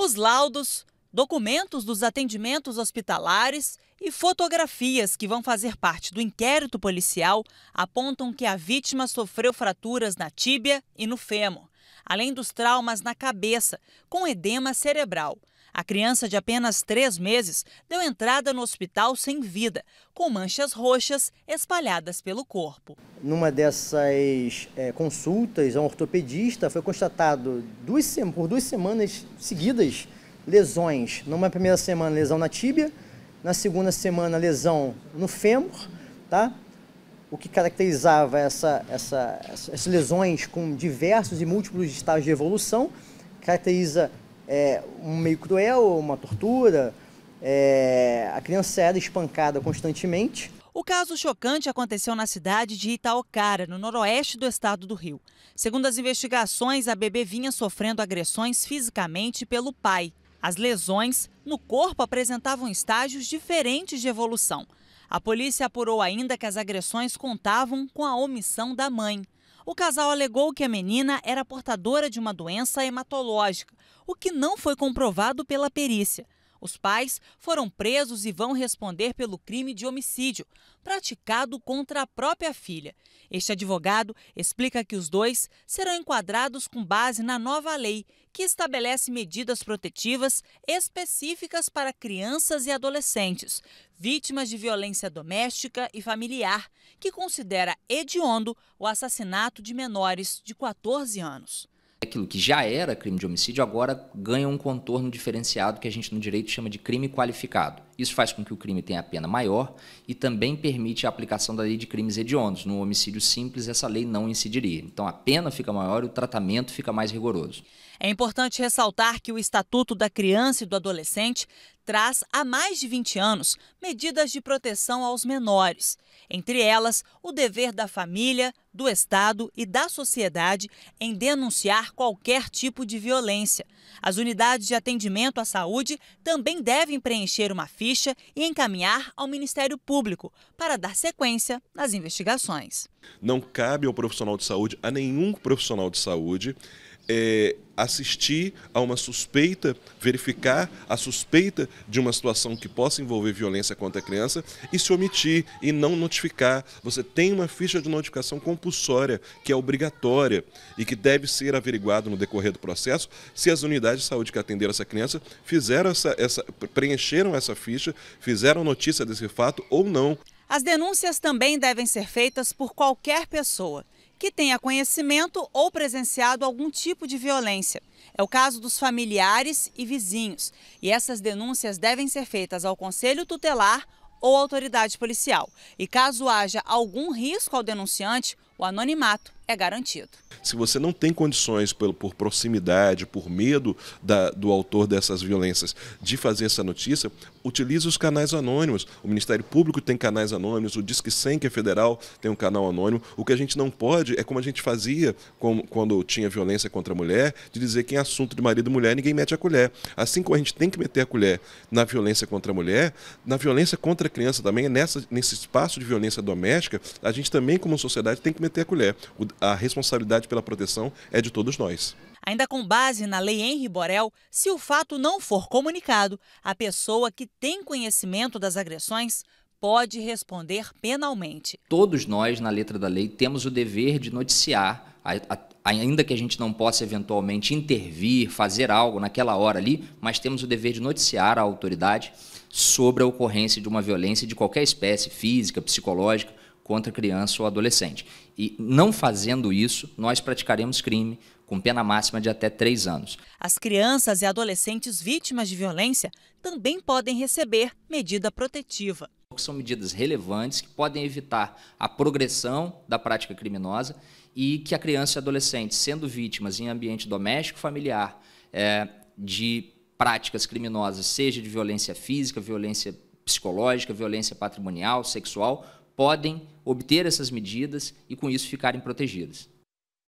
Os laudos, documentos dos atendimentos hospitalares e fotografias que vão fazer parte do inquérito policial apontam que a vítima sofreu fraturas na tíbia e no fêmur, além dos traumas na cabeça, com edema cerebral. A criança de apenas 3 meses deu entrada no hospital sem vida, com manchas roxas espalhadas pelo corpo. Numa dessas consultas a um ortopedista, foi constatado por 2 semanas seguidas lesões. Numa primeira semana, lesão na tíbia, na segunda semana, lesão no fêmur, tá? O que caracterizava essas lesões com diversos e múltiplos estágios de evolução, caracteriza um meio cruel, uma tortura, a criança era espancada constantemente. O caso chocante aconteceu na cidade de Itaocara, no noroeste do estado do Rio. Segundo as investigações, a bebê vinha sofrendo agressões fisicamente pelo pai. As lesões no corpo apresentavam estágios diferentes de evolução. A polícia apurou ainda que as agressões contavam com a omissão da mãe. O casal alegou que a menina era portadora de uma doença hematológica, o que não foi comprovado pela perícia. Os pais foram presos e vão responder pelo crime de homicídio, praticado contra a própria filha. Este advogado explica que os dois serão enquadrados com base na nova lei, que estabelece medidas protetivas específicas para crianças e adolescentes, vítimas de violência doméstica e familiar, que considera hediondo o assassinato de menores de 14 anos. Aquilo que já era crime de homicídio agora ganha um contorno diferenciado que a gente no direito chama de crime qualificado. Isso faz com que o crime tenha pena maior e também permite a aplicação da lei de crimes hediondos. No homicídio simples, essa lei não incidiria. Então a pena fica maior e o tratamento fica mais rigoroso. É importante ressaltar que o Estatuto da Criança e do Adolescente traz há mais de 20 anos medidas de proteção aos menores. Entre elas, o dever da família, do Estado e da sociedade em denunciar qualquer tipo de violência. As unidades de atendimento à saúde também devem preencher uma ficha e encaminhar ao Ministério Público para dar sequência nas investigações. Não cabe ao profissional de saúde, a nenhum profissional de saúde, assistir a uma suspeita, verificar a suspeita de uma situação que possa envolver violência contra a criança e se omitir e não notificar. Você tem uma ficha de notificação compulsória, que é obrigatória e que deve ser averiguado no decorrer do processo se as unidades de saúde que atenderam essa criança preencheram essa ficha, fizeram notícia desse fato ou não. As denúncias também devem ser feitas por qualquer pessoa que tenha conhecimento ou presenciado algum tipo de violência. É o caso dos familiares e vizinhos. E essas denúncias devem ser feitas ao Conselho Tutelar ou autoridade policial. E caso haja algum risco ao denunciante, o anonimato é garantido. Se você não tem condições, por proximidade, por medo do autor dessas violências, de fazer essa notícia, utilize os canais anônimos. O Ministério Público tem canais anônimos, o Disque 100, que é federal, tem um canal anônimo. O que a gente não pode é como a gente fazia quando tinha violência contra a mulher, de dizer que em assunto de marido e mulher ninguém mete a colher. Assim como a gente tem que meter a colher na violência contra a mulher, na violência contra a criança também, nesse espaço de violência doméstica, a gente também, como sociedade, tem que meter a colher. A responsabilidade pela proteção é de todos nós. Ainda com base na Lei Henri Borel, se o fato não for comunicado, a pessoa que tem conhecimento das agressões pode responder penalmente. Todos nós, na letra da lei, temos o dever de noticiar, ainda que a gente não possa eventualmente intervir, fazer algo naquela hora ali, mas temos o dever de noticiar à autoridade sobre a ocorrência de uma violência de qualquer espécie, física, psicológica, contra criança ou adolescente. E não fazendo isso, nós praticaremos crime com pena máxima de até 3 anos. As crianças e adolescentes vítimas de violência também podem receber medida protetiva. São medidas relevantes que podem evitar a progressão da prática criminosa e que a criança e adolescente, sendo vítimas em ambiente doméstico familiar de práticas criminosas, seja de violência física, violência psicológica, violência patrimonial, sexual, podem obter essas medidas e, com isso, ficarem protegidas.